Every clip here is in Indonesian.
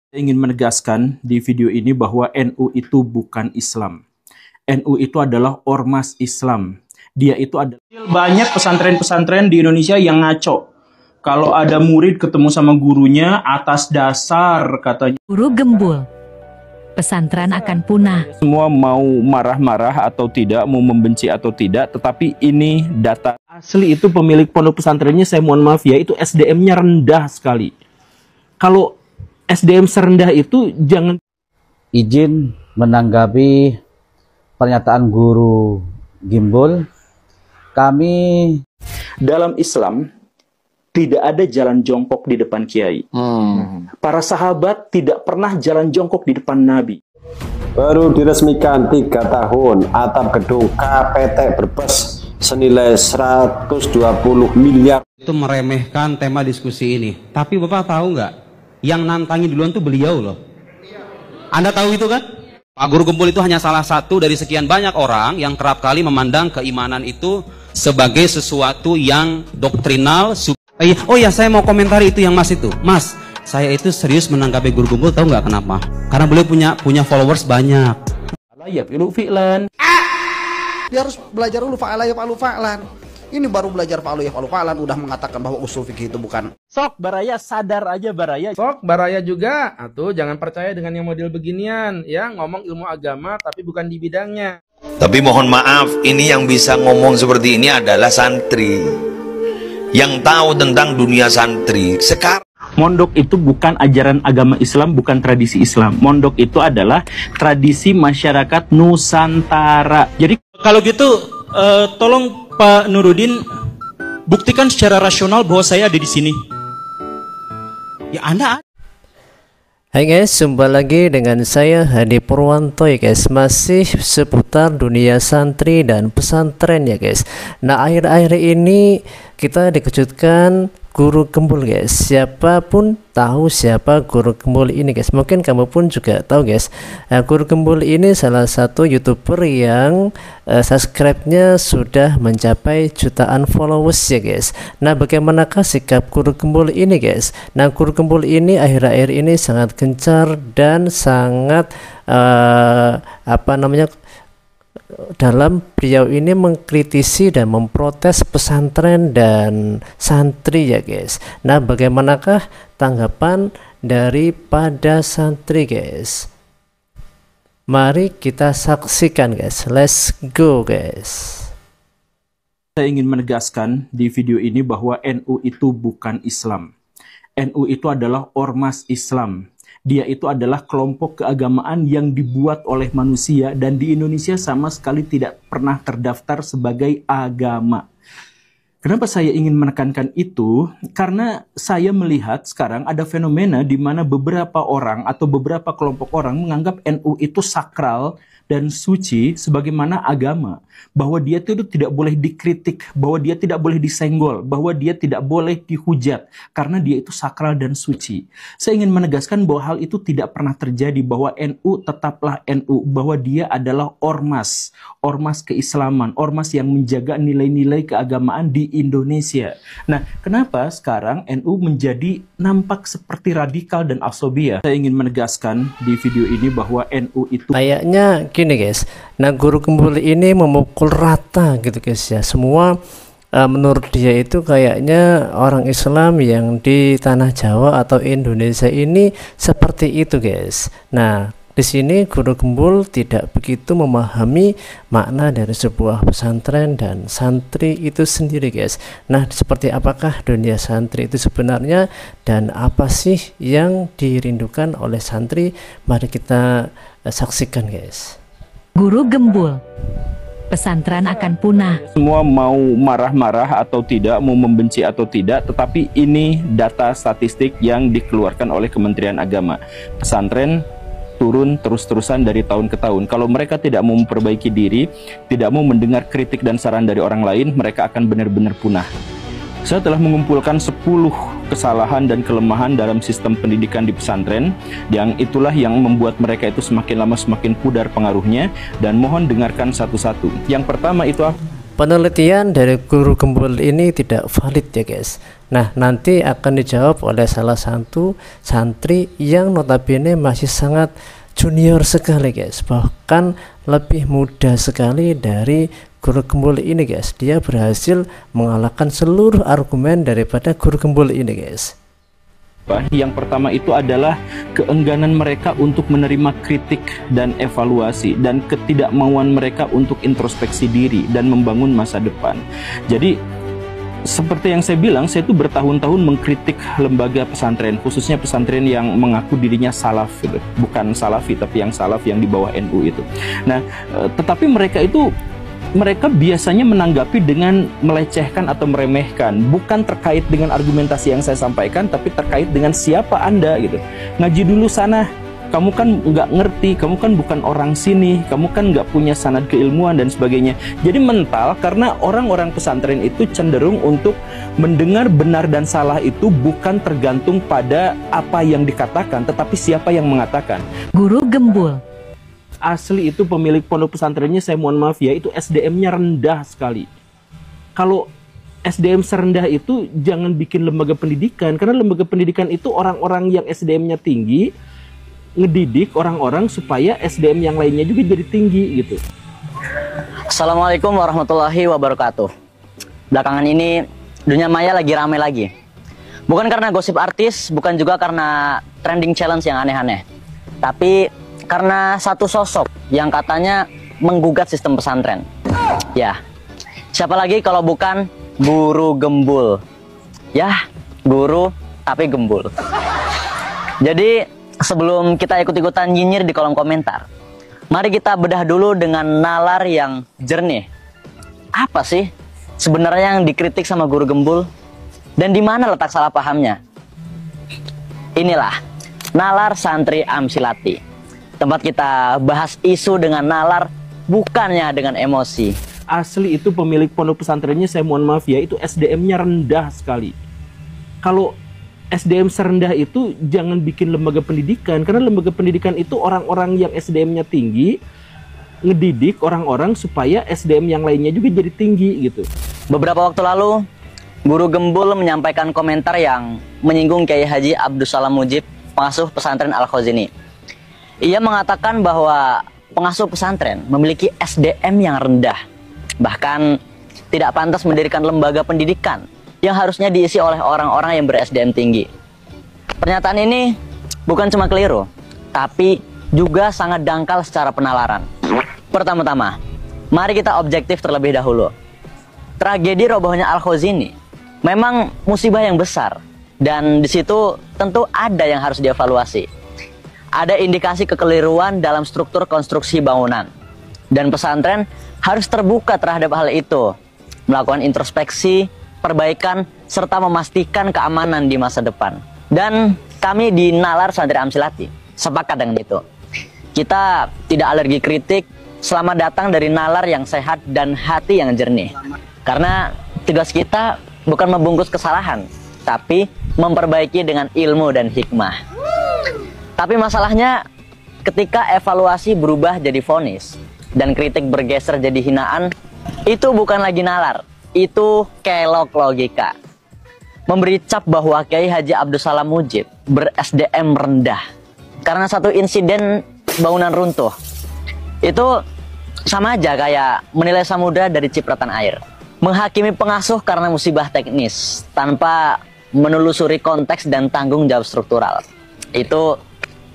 Saya ingin menegaskan di video ini bahwa NU itu bukan Islam. NU itu adalah ormas Islam. Dia itu adalah banyak pesantren-pesantren di Indonesia yang ngaco. Kalau ada murid ketemu sama gurunya atas dasar katanya Guru gembul, pesantren akan punah. semua mau marah-marah atau tidak, mau membenci atau tidak, tetapi ini data asli. Itu pemilik pondok pesantrennya, saya mohon maaf ya, itu SDM-nya rendah sekali. Kalau SDM serendah itu jangan. Izin menanggapi pernyataan guru Gimbul. Kami Dalam Islam tidak ada jalan jongkok di depan kiai. Para sahabat tidak pernah jalan jongkok di depan Nabi. Baru diresmikan 3 tahun, atap gedung KPT Brebes senilai 120 miliar. Itu meremehkan tema diskusi ini. Tapi Bapak tahu nggak? Yang nantangin duluan tuh beliau loh. Anda tahu itu kan? Pak Guru Gembul itu hanya salah satu dari sekian banyak orang yang kerap kali memandang keimanan itu sebagai sesuatu yang doktrinal. Oh iya, saya mau komentari itu yang Mas itu. Mas, saya itu serius menanggapi Guru Gembul, tahu nggak kenapa? Karena beliau punya followers banyak. Ya pilu fi'lan. Dia harus belajar dulu fa'ala yaf'alu fa'lan. Ini baru belajar fa'alu yaf'alu fa'lan udah mengatakan bahwa usul fikih itu bukan. Sok Baraya, sadar aja Baraya. Sok Baraya juga, atuh jangan percaya dengan yang model beginian, ya ngomong ilmu agama tapi bukan di bidangnya. Tapi mohon maaf, ini yang bisa ngomong seperti ini adalah santri yang tahu tentang dunia santri. Sekarang Mondok itu bukan ajaran agama Islam, bukan tradisi Islam. Mondok itu adalah tradisi masyarakat Nusantara. Jadi Kalau gitu, tolong Pak Nurudin buktikan secara rasional bahwa saya ada di sini. Ya Anda. Hai guys, jumpa lagi dengan saya Hadi Purwanto ya guys. Masih seputar dunia santri dan pesantren ya guys. Nah, akhir-akhir ini kita dikejutkan Guru Gembul guys. Siapapun tahu siapa Guru Gembul ini guys. Mungkin kamu pun juga tahu guys. Nah, Guru Gembul ini salah satu YouTuber yang subscribe-nya sudah mencapai jutaan followers ya guys. Nah, bagaimanakah sikap Guru Gembul ini guys? Nah, Guru Gembul ini akhir-akhir ini sangat gencar dan sangat dalam beliau ini mengkritisi dan memprotes pesantren dan santri ya guys. Nah, bagaimanakah tanggapan daripada santri guys? Mari kita saksikan guys. Let's go guys. saya ingin menegaskan di video ini bahwa NU itu bukan Islam. NU itu adalah ormas Islam. Dia itu adalah kelompok keagamaan yang dibuat oleh manusia dan di Indonesia sama sekali tidak pernah terdaftar sebagai agama. Kenapa saya ingin menekankan itu? Karena saya melihat sekarang ada fenomena di mana beberapa orang atau beberapa kelompok orang menganggap NU itu sakral dan suci sebagaimana agama. Bahwa dia itu tidak boleh dikritik, bahwa dia tidak boleh disenggol, bahwa dia tidak boleh dihujat karena dia itu sakral dan suci. Saya ingin menegaskan bahwa hal itu tidak pernah terjadi, bahwa NU tetaplah NU, bahwa dia adalah ormas, ormas keislaman, ormas yang menjaga nilai-nilai keagamaan di Indonesia. Nah, kenapa sekarang NU menjadi nampak seperti radikal dan asobia? Saya ingin menegaskan di video ini bahwa NU itu Kayaknya gini guys. Nah, Guru Gembul ini memukul rata gitu guys ya. Semua menurut dia itu kayaknya orang Islam yang di tanah Jawa atau Indonesia ini seperti itu guys. Nah, di sini Guru Gembul tidak begitu memahami makna dari sebuah pesantren dan santri itu sendiri guys. Nah, seperti apakah dunia santri itu sebenarnya dan apa sih yang dirindukan oleh santri? Mari kita saksikan guys. Guru Gembul, pesantren akan punah. semua mau marah-marah atau tidak, mau membenci atau tidak, tetapi ini data statistik yang dikeluarkan oleh Kementerian Agama. Pesantren turun terus-terusan dari tahun ke tahun. Kalau mereka tidak mau memperbaiki diri, tidak mau mendengar kritik dan saran dari orang lain, mereka akan benar-benar punah. Saya telah mengumpulkan 10 kesalahan dan kelemahan dalam sistem pendidikan di pesantren, yang itulah yang membuat mereka itu semakin lama semakin pudar pengaruhnya, dan mohon dengarkan satu-satu. Yang pertama itu penelitian dari guru gembul ini tidak valid ya guys. Nah, nanti akan dijawab oleh salah satu santri yang notabene masih sangat junior sekali guys, bahkan lebih muda sekali dari guru gembul ini guys. Dia berhasil mengalahkan seluruh argumen daripada guru gembul ini guys. Yang pertama itu adalah keengganan mereka untuk menerima kritik dan evaluasi, dan ketidakmauan mereka untuk introspeksi diri dan membangun masa depan. Jadi seperti yang saya bilang, saya itu bertahun-tahun mengkritik lembaga pesantren, khususnya pesantren yang mengaku dirinya salaf gitu. Bukan salafi, tapi yang salaf yang di bawah NU itu. Nah, tetapi mereka biasanya menanggapi dengan melecehkan atau meremehkan, bukan terkait dengan argumentasi yang saya sampaikan, tapi terkait dengan siapa Anda gitu. Ngaji dulu sana, kamu kan nggak ngerti, kamu kan bukan orang sini, kamu kan nggak punya sanad keilmuan dan sebagainya. Jadi mental, karena orang-orang pesantren itu cenderung untuk mendengar benar dan salah itu bukan tergantung pada apa yang dikatakan, tetapi siapa yang mengatakan. Guru gembul. Asli itu pemilik pondok pesantrennya, saya mohon maaf ya, itu SDM-nya rendah sekali. Kalau SDM serendah itu jangan bikin lembaga pendidikan, karena lembaga pendidikan itu orang-orang yang SDM-nya tinggi ngedidik orang-orang supaya SDM yang lainnya juga jadi tinggi gitu. Assalamualaikum warahmatullahi wabarakatuh. Belakangan ini dunia maya lagi ramai lagi. Bukan karena gosip artis, bukan juga karena trending challenge yang aneh-aneh, tapi karena satu sosok yang katanya menggugat sistem pesantren. Ya, siapa lagi kalau bukan guru gembul. Ya, guru tapi gembul. Jadi sebelum kita ikut-ikutan nyinyir di kolom komentar, mari kita bedah dulu dengan nalar yang jernih. Apa sih sebenarnya yang dikritik sama guru gembul? Dan di mana letak salah pahamnya? Inilah nalar santri Amsilati. Tempat kita bahas isu dengan nalar, bukannya dengan emosi. Asli itu pemilik pondok pesantrennya, saya mohon maaf ya, itu SDM-nya rendah sekali. Kalau SDM serendah itu jangan bikin lembaga pendidikan, karena lembaga pendidikan itu orang-orang yang SDM-nya tinggi ngedidik orang-orang supaya SDM yang lainnya juga jadi tinggi gitu. Beberapa waktu lalu, guru gembul menyampaikan komentar yang menyinggung Kiai Haji Abdussalam Mujib, pengasuh pesantren Al-Khazini. Ia mengatakan bahwa pengasuh pesantren memiliki SDM yang rendah, bahkan tidak pantas mendirikan lembaga pendidikan yang harusnya diisi oleh orang-orang yang ber-SDM tinggi. Pernyataan ini bukan cuma keliru, tapi juga sangat dangkal secara penalaran. Pertama-tama, mari kita objektif terlebih dahulu. Tragedi robohnya Al-Khazini memang musibah yang besar, dan di situ tentu ada yang harus dievaluasi. Ada indikasi kekeliruan dalam struktur konstruksi bangunan, dan pesantren harus terbuka terhadap hal itu, melakukan introspeksi, perbaikan, serta memastikan keamanan di masa depan. Dan kami di Nalar Santri Amsilati sepakat dengan itu. Kita tidak alergi kritik selama datang dari nalar yang sehat dan hati yang jernih. Karena tugas kita bukan membungkus kesalahan, tapi memperbaiki dengan ilmu dan hikmah. Tapi masalahnya ketika evaluasi berubah jadi vonis dan kritik bergeser jadi hinaan, itu bukan lagi nalar, itu kelok logika. Memberi cap bahwa Kiai Haji Abdussalam Mujib ber-SDM rendah karena satu insiden bangunan runtuh, itu sama aja kayak menilai samudra dari cipratan air. Menghakimi pengasuh karena musibah teknis tanpa menelusuri konteks dan tanggung jawab struktural, itu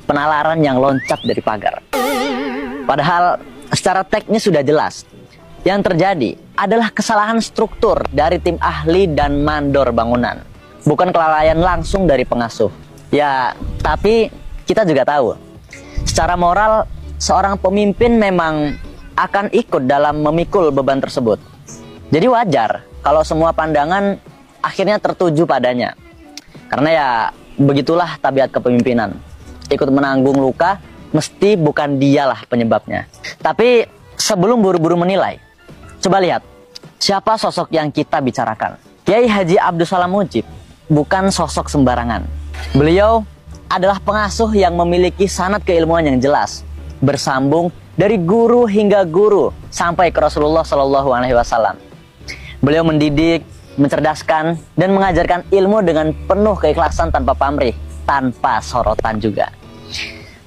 penalaran yang loncat dari pagar. Padahal secara teknis sudah jelas, yang terjadi adalah kesalahan struktur dari tim ahli dan mandor bangunan, bukan kelalaian langsung dari pengasuh. Ya, tapi kita juga tahu, secara moral seorang pemimpin memang akan ikut dalam memikul beban tersebut. Jadi wajar kalau semua pandangan akhirnya tertuju padanya. Karena ya begitulah tabiat kepemimpinan. Ikut menanggung luka, mesti bukan dialah penyebabnya. Tapi sebelum buru-buru menilai, coba lihat siapa sosok yang kita bicarakan. Kiai Haji Abdussalam Mujib bukan sosok sembarangan. Beliau adalah pengasuh yang memiliki sanad keilmuan yang jelas, bersambung dari guru hingga guru sampai ke Rasulullah SAW. Beliau mendidik, mencerdaskan, dan mengajarkan ilmu dengan penuh keikhlasan tanpa pamrih, tanpa sorotan juga.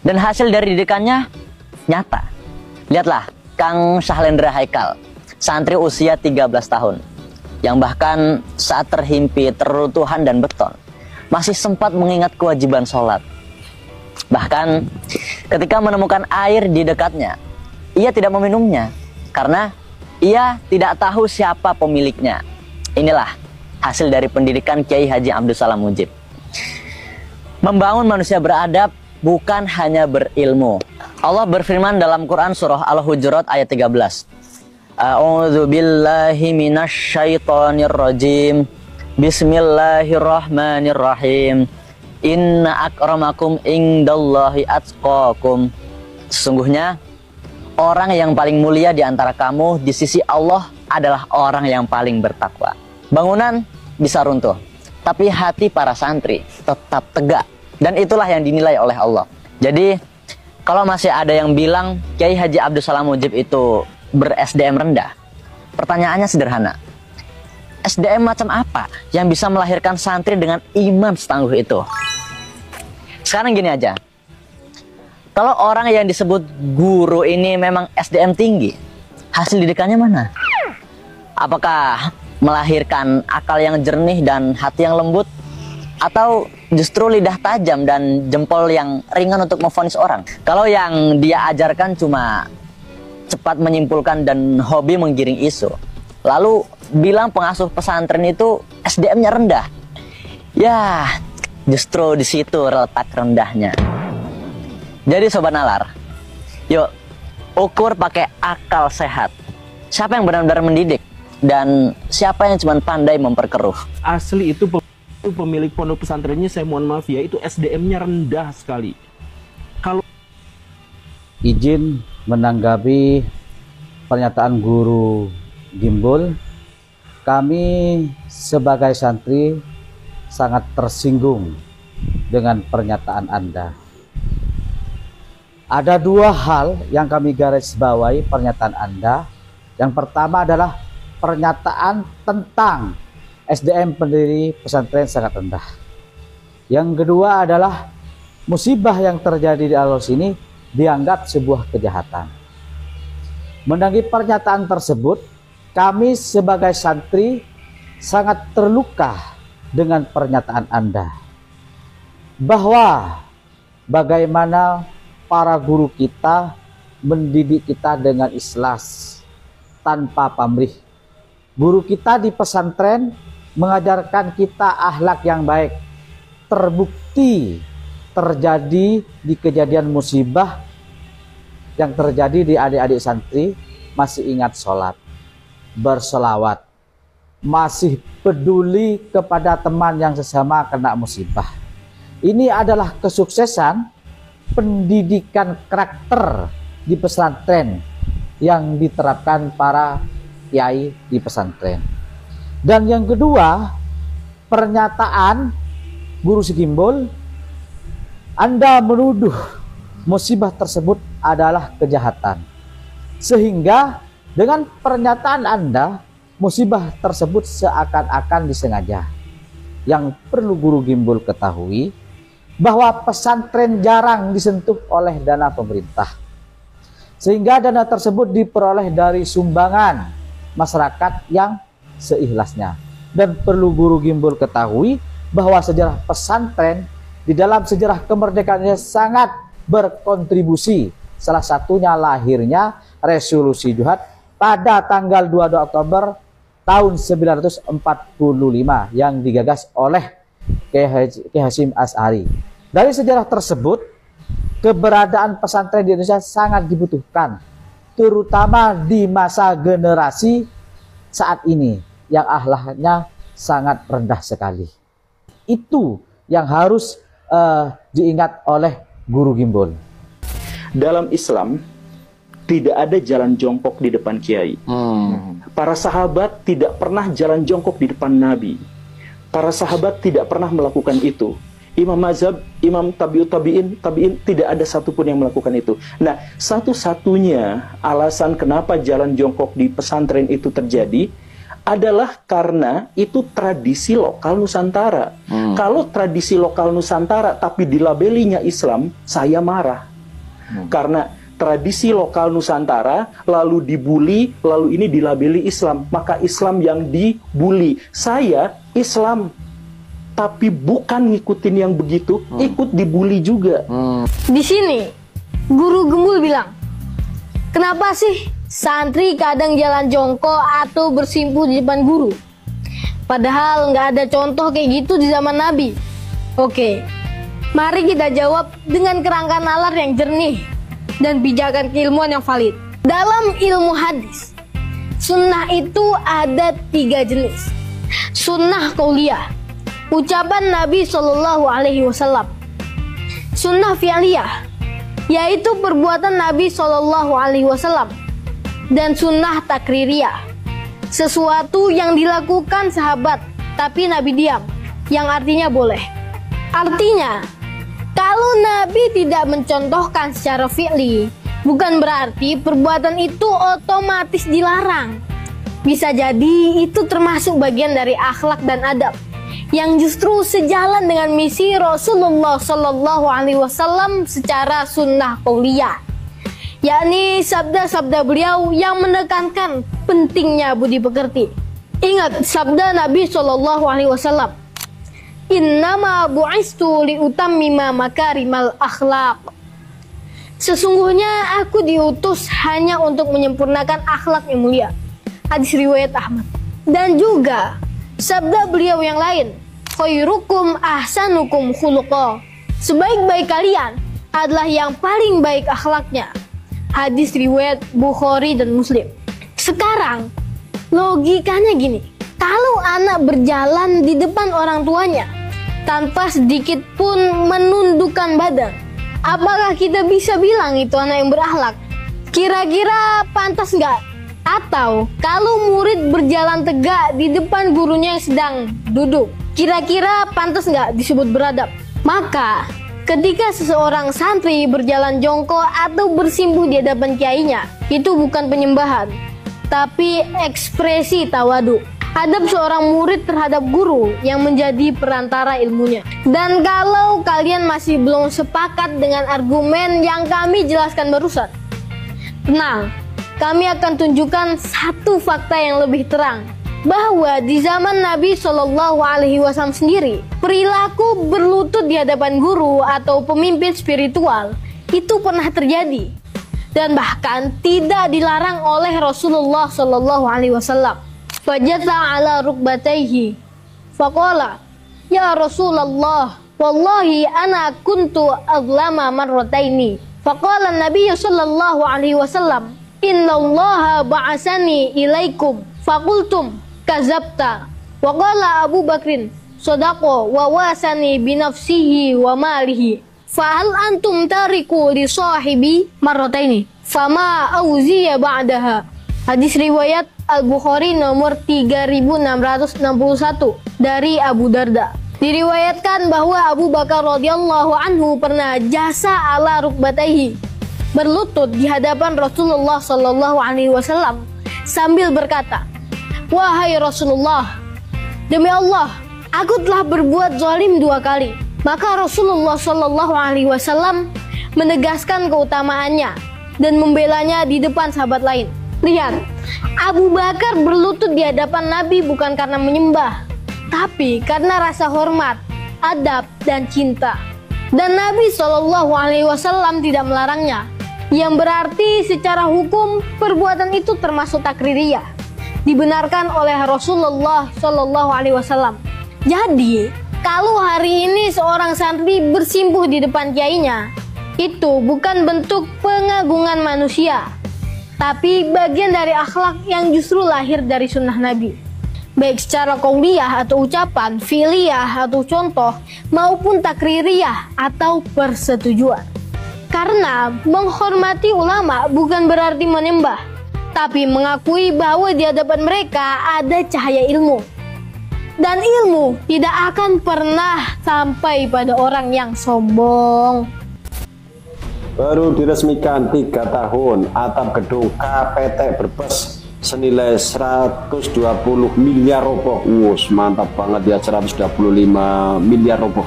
Dan hasil dari didikannya nyata. Lihatlah Kang Syahlendra Haikal, santri usia 13 tahun, yang bahkan saat terhimpit reruntuhan dan beton, masih sempat mengingat kewajiban sholat. Bahkan ketika menemukan air di dekatnya, ia tidak meminumnya karena ia tidak tahu siapa pemiliknya. Inilah hasil dari pendidikan Kiai Haji Abdus Salam Mujib. Membangun manusia beradab bukan hanya berilmu. Allah berfirman dalam Quran surah Al-Hujurat ayat 13. A'udzu billahi minasyaitonir rajim. Bismillahirrahmanirrahim. Inna akramakum indallahi atqakum. Sesungguhnya orang yang paling mulia di antara kamu di sisi Allah adalah orang yang paling bertakwa. Bangunan bisa runtuh, tapi hati para santri tetap tegak. Dan itulah yang dinilai oleh Allah. Jadi, kalau masih ada yang bilang Kiai Haji Abdus Salam Mujib itu ber-SDM rendah, pertanyaannya sederhana. SDM macam apa yang bisa melahirkan santri dengan iman setangguh itu? Sekarang gini aja. Kalau orang yang disebut guru ini memang SDM tinggi, hasil didikannya mana? Apakah melahirkan akal yang jernih dan hati yang lembut? Atau justru lidah tajam dan jempol yang ringan untuk memvonis orang? Kalau yang dia ajarkan cuma cepat menyimpulkan dan hobi menggiring isu, lalu bilang pengasuh pesantren itu SDM-nya rendah, ya justru di situ letak rendahnya. Jadi Sobat Nalar, yuk ukur pakai akal sehat. Siapa yang benar-benar mendidik dan siapa yang cuma pandai memperkeruh? Asli itu pemilik pondok pesantrennya, saya mohon maaf ya, itu SDM-nya rendah sekali. Kalau izin menanggapi pernyataan guru Gimbul, kami sebagai santri sangat tersinggung dengan pernyataan Anda. Ada dua hal yang kami garis bawahi pernyataan Anda. Yang pertama adalah pernyataan tentang SDM pendiri pesantren sangat rendah. Yang kedua adalah musibah yang terjadi di Al-Haus ini dianggap sebuah kejahatan. Menanggapi pernyataan tersebut, kami sebagai santri sangat terluka dengan pernyataan Anda. Bahwa bagaimana para guru kita mendidik kita dengan ikhlas tanpa pamrih. Guru kita di pesantren mengajarkan kita akhlak yang baik. Terbukti terjadi di kejadian musibah yang terjadi di adik-adik santri masih ingat sholat, berselawat, masih peduli kepada teman yang sesama kena musibah. Ini adalah kesuksesan pendidikan karakter di pesantren yang diterapkan para kiai di pesantren. Dan yang kedua, pernyataan guru Gimbul, Anda menuduh musibah tersebut adalah kejahatan. Sehingga dengan pernyataan Anda, musibah tersebut seakan-akan disengaja. Yang perlu guru Gimbul ketahui, bahwa pesantren jarang disentuh oleh dana pemerintah. Sehingga dana tersebut diperoleh dari sumbangan masyarakat yang seikhlasnya. Dan perlu guru Gimbul ketahui bahwa sejarah pesantren di dalam sejarah kemerdekaannya sangat berkontribusi. Salah satunya lahirnya Resolusi Juhat pada tanggal 22 Oktober tahun 1945 yang digagas oleh Kiai Hasyim Asy'ari. Dari sejarah tersebut, keberadaan pesantren di Indonesia sangat dibutuhkan, terutama di masa generasi saat ini yang akhlaknya sangat rendah sekali. Itu yang harus diingat oleh guru Gimbul. Dalam Islam tidak ada jalan jongkok di depan kiai. Para sahabat tidak pernah jalan jongkok di depan Nabi. Para sahabat tidak pernah melakukan itu. Imam mazhab, imam tabi'in tidak ada satupun yang melakukan itu. Nah, satu-satunya alasan kenapa jalan jongkok di pesantren itu terjadi adalah karena itu tradisi lokal Nusantara. Kalau tradisi lokal Nusantara tapi dilabelinya Islam, saya marah. Karena tradisi lokal Nusantara lalu dibully, lalu ini dilabeli Islam, maka Islam yang dibully. Saya Islam tapi bukan ngikutin yang begitu, ikut dibully juga. Di sini Guru Gembul bilang, kenapa sih santri kadang jalan jongkok atau bersimpuh di depan guru? Padahal nggak ada contoh kayak gitu di zaman Nabi. Oke, mari kita jawab dengan kerangka nalar yang jernih dan pijakan keilmuan yang valid. Dalam ilmu hadis, sunnah itu ada 3 jenis. Sunnah qauliyah, ucapan Nabi Shallallahu Alaihi Wasallam. Sunnah fi'liyah, yaitu perbuatan Nabi Shallallahu Alaihi Wasallam. Dan sunnah takririyah, sesuatu yang dilakukan sahabat tapi Nabi diam, yang artinya boleh. Artinya, kalau Nabi tidak mencontohkan secara fi'li, bukan berarti perbuatan itu otomatis dilarang. Bisa jadi itu termasuk bagian dari akhlak dan adab yang justru sejalan dengan misi Rasulullah Shallallahu Alaihi Wasallam secara sunnah qauliyah, yakni sabda-sabda beliau yang menekankan pentingnya budi pekerti. Ingat sabda Nabi Shallallahu Alaihi Wasallam, innama bu'istu liutammima makarimal akhlaq. Sesungguhnya aku diutus hanya untuk menyempurnakan akhlak yang mulia. Hadis riwayat Ahmad. Dan juga sabda beliau yang lain, khairukum ahsanukum khuluqa. Sebaik-baik kalian adalah yang paling baik akhlaknya. Hadis riwayat Bukhari dan Muslim. Sekarang logikanya gini, kalau anak berjalan di depan orang tuanya tanpa sedikit pun menundukkan badan, apakah kita bisa bilang itu anak yang berakhlak? Kira-kira pantas nggak? Atau kalau murid berjalan tegak di depan gurunya yang sedang duduk, kira-kira pantas nggak disebut beradab? Maka ketika seseorang santri berjalan jongkok atau bersimpuh di hadapan kiainya, itu bukan penyembahan, tapi ekspresi tawadu. Adab seorang murid terhadap guru yang menjadi perantara ilmunya. Dan kalau kalian masih belum sepakat dengan argumen yang kami jelaskan barusan, tenang, kami akan tunjukkan satu fakta yang lebih terang, bahwa di zaman Nabi Shallallahu Alaihi Wasallam sendiri, perilaku berlutut di hadapan guru atau pemimpin spiritual itu pernah terjadi, dan bahkan tidak dilarang oleh Rasulullah Shallallahu Alaihi Wasallam. Fajatha ala rukbatayhi, faqala, ya Rasulullah, wallahi ana kuntu azlama marrataini. Faqala Nabi Shallallahu Alaihi Wasallam, innallaha ba'asani ilaikum. Fakultum kazabta. Wa qala Abu Bakrin sodako wa wasani binafsihi wa malihi. Fahal antum tariku li sahibi marrataini fama auziya ba'daha. Hadis riwayat Al-Bukhari nomor 3661 dari Abu Darda. Diriwayatkan bahwa Abu Bakar radhiyallahu anhu pernah jasa ala rukbatayhi, berlutut di hadapan Rasulullah Shallallahu Alaihi Wasallam sambil berkata, wahai Rasulullah, demi Allah, aku telah berbuat zalim 2 kali. Maka Rasulullah Shallallahu Alaihi Wasallam menegaskan keutamaannya dan membelanya di depan sahabat lain. Lihat, Abu Bakar berlutut di hadapan Nabi bukan karena menyembah, tapi karena rasa hormat, adab, dan cinta. Dan Nabi Shallallahu Alaihi Wasallam tidak melarangnya, yang berarti secara hukum perbuatan itu termasuk takririyah, dibenarkan oleh Rasulullah Shallallahu Alaihi Wasallam. Jadi kalau hari ini seorang santri bersimpuh di depan kiainya, itu bukan bentuk pengagungan manusia, tapi bagian dari akhlak yang justru lahir dari sunnah Nabi, baik secara qauliyah atau ucapan, fi'liyah atau contoh, maupun takririyah atau persetujuan. Karena menghormati ulama bukan berarti menyembah, tapi mengakui bahwa di hadapan mereka ada cahaya ilmu. Dan ilmu tidak akan pernah sampai pada orang yang sombong. Baru diresmikan 3 tahun, atap gedung KPT Brebes senilai 120 miliar rupiah. Mantap banget ya, 125 miliar rupiah.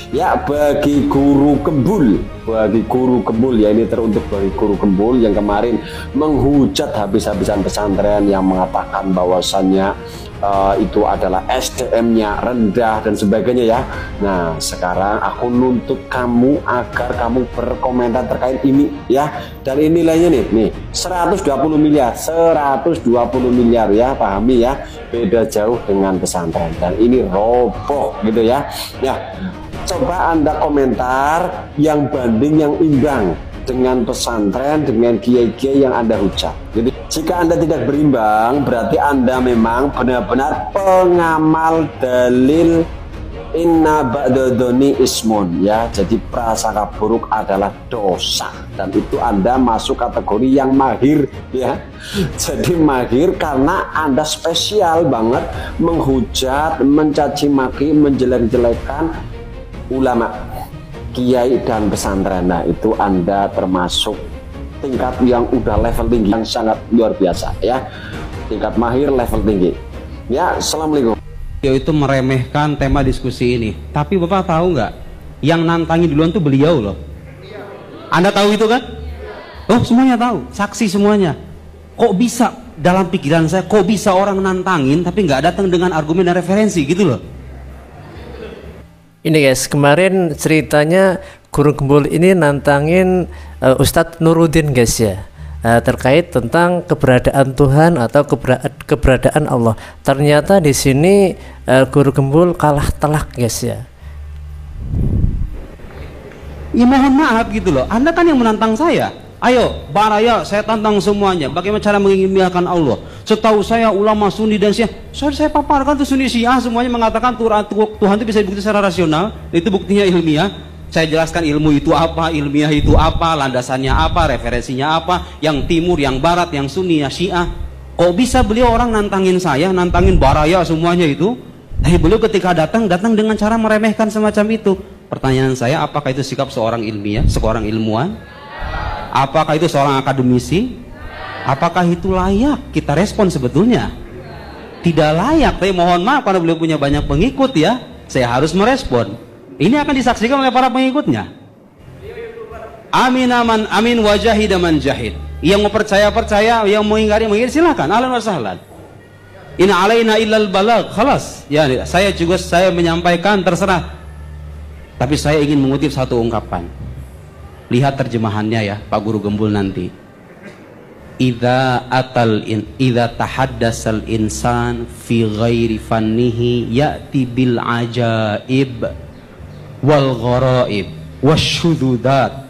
Ya, bagi guru gembul, ya, ini teruntuk bagi guru gembul yang kemarin menghujat habis-habisan pesantren yang mengatakan bahwasannya itu adalah SDM-nya rendah dan sebagainya ya. Nah, sekarang aku nuntut kamu agar kamu berkomentar terkait ini ya. Dan ini nilainya nih 120 miliar ya, pahami ya, beda jauh dengan pesantren dan ini roboh gitu ya. Ya, coba Anda komentar yang banding yang imbang dengan pesantren, dengan kiai-kiai yang Anda hujat. Jadi jika Anda tidak berimbang, berarti Anda memang benar-benar pengamal dalil inna ba'dadoni ismun ya. Jadi prasangka buruk adalah dosa dan itu Anda masuk kategori yang mahir ya. Jadi mahir karena Anda spesial banget menghujat, mencaci maki, menjelek-jelekan ulama, kiai dan pesantren. Nah, itu Anda termasuk tingkat yang udah level tinggi, yang sangat luar biasa ya, tingkat mahir level tinggi ya. Assalamualaikum. Itu meremehkan tema diskusi ini, tapi Bapak tahu nggak yang nantangi duluan tuh beliau loh. Anda tahu itu kan? Oh, semuanya tahu, saksi semuanya. Kok bisa dalam pikiran saya, kok bisa orang nantangin tapi nggak datang dengan argumen dan referensi gitu loh. Ini guys, kemarin ceritanya guru gembul ini nantangin Ustadz Nuruddin guys ya, terkait tentang keberadaan Tuhan atau keberadaan Allah. Ternyata di sini guru gembul kalah telak guys ya. Ya mohon maaf gitu loh, Anda kan yang menantang saya. Ayo, baraya, saya tantang semuanya. Bagaimana cara mengilmiahkan Allah? Setahu saya ulama Sunni dan Syiah, saya paparkan tuh Sunni Syiah semuanya mengatakan Tuhan itu bisa dibuktikan secara rasional. Itu buktinya ilmiah. Saya jelaskan ilmu itu apa, ilmiah itu apa, landasannya apa, referensinya apa, yang timur, yang barat, yang Sunni, yang Syiah. Kok bisa beliau orang nantangin saya, nantangin baraya semuanya itu? Tapi beliau ketika datang dengan cara meremehkan semacam itu. Pertanyaan saya, apakah itu sikap seorang ilmiah, seorang ilmuwan? Apakah itu seorang akademisi? Apakah itu layak kita respon sebetulnya? Tidak layak, tapi mohon maaf karena beliau punya banyak pengikut ya, saya harus merespon. Ini akan disaksikan oleh para pengikutnya. Amin aman amin wajahid aman jahid. Yang mau percaya, yang mau ingkari silakan. Ahlan wa sahlan. In alaina illal balagh, khalas. Ya, saya menyampaikan terserah. Tapi saya ingin mengutip satu ungkapan. Lihat terjemahannya ya, Pak Guru Gembul nanti. Idza tahaddasal insan fi ghairi fannihi ya'ti bil ajaib wal gharaib wasyududat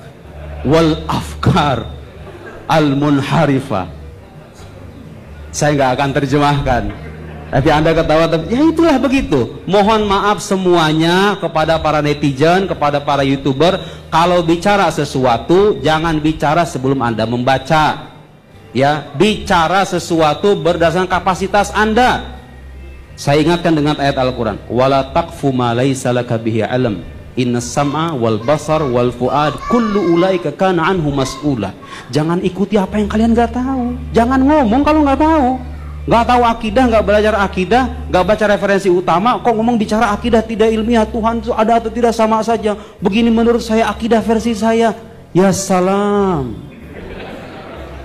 wal afkar al munharifah. Saya nggak akan terjemahkan, tapi Anda ketawa, ya itulah begitu. Mohon maaf semuanya kepada para netizen, kepada para YouTuber, kalau bicara sesuatu jangan bicara sebelum Anda membaca. Ya, bicara sesuatu berdasarkan kapasitas Anda. Saya ingatkan dengan ayat Al-Qur'an, wala taqfu ma laysa laka bihi ilm. Innas sam'a wal basar wal fuad kullu ulaika kana anhu mas'ula. Jangan ikuti apa yang kalian nggak tahu. Jangan ngomong kalau nggak tahu. Nggak tahu akidah, nggak belajar akidah, nggak baca referensi utama, kok ngomong bicara akidah tidak ilmiah, Tuhan itu ada atau tidak sama saja. Begini menurut saya, akidah versi saya. Ya salam.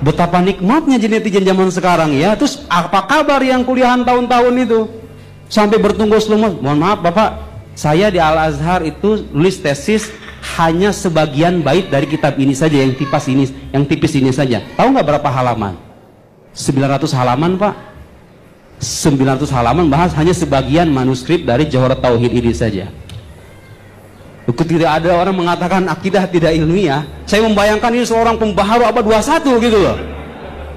Betapa nikmatnya netizen zaman sekarang ya. Terus apa kabar yang kuliahan tahun-tahun itu? Sampai bertunggus lumus. Mohon maaf Bapak, saya di Al-Azhar itu nulis tesis hanya sebagian bait dari kitab ini saja, yang tipis ini saja. Tahu nggak berapa halaman? 900 halaman Pak. 900 halaman bahas hanya sebagian manuskrip dari Jawharat Tauhid ini saja. Tidak ada orang mengatakan akidah tidak ilmiah. Saya membayangkan ini seorang pembaharu abad 21 gitu loh.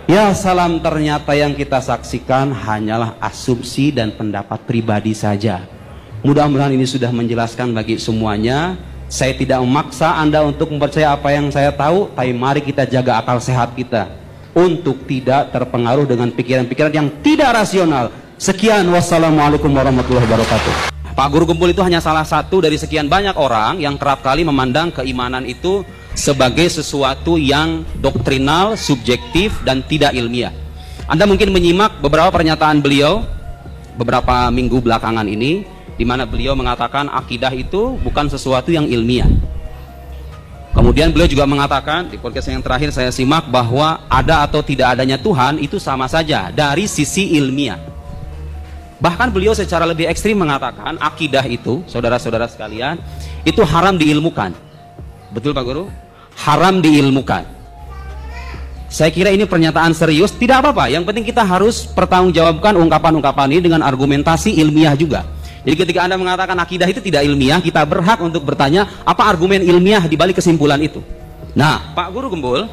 Ya salam, ternyata yang kita saksikan hanyalah asumsi dan pendapat pribadi saja. Mudah-mudahan ini sudah menjelaskan bagi semuanya. Saya tidak memaksa Anda untuk mempercayai apa yang saya tahu, tapi mari kita jaga akal sehat kita untuk tidak terpengaruh dengan pikiran-pikiran yang tidak rasional. Sekian, wassalamualaikum warahmatullahi wabarakatuh. Pak Guru Gembul itu hanya salah satu dari sekian banyak orang yang kerap kali memandang keimanan itu sebagai sesuatu yang doktrinal, subjektif, dan tidak ilmiah. Anda mungkin menyimak beberapa pernyataan beliau beberapa minggu belakangan ini, di mana beliau mengatakan akidah itu bukan sesuatu yang ilmiah. Kemudian beliau juga mengatakan di podcast yang terakhir saya simak bahwa ada atau tidak adanya Tuhan itu sama saja dari sisi ilmiah. Bahkan beliau secara lebih ekstrim mengatakan akidah itu, saudara-saudara sekalian, itu haram diilmukan. Betul Pak Guru? Haram diilmukan. Saya kira ini pernyataan serius, tidak apa-apa. Yang penting kita harus pertanggungjawabkan ungkapan-ungkapan ini dengan argumentasi ilmiah juga. Jadi ketika Anda mengatakan akidah itu tidak ilmiah, kita berhak untuk bertanya apa argumen ilmiah di balik kesimpulan itu. Nah, Pak Guru Gembul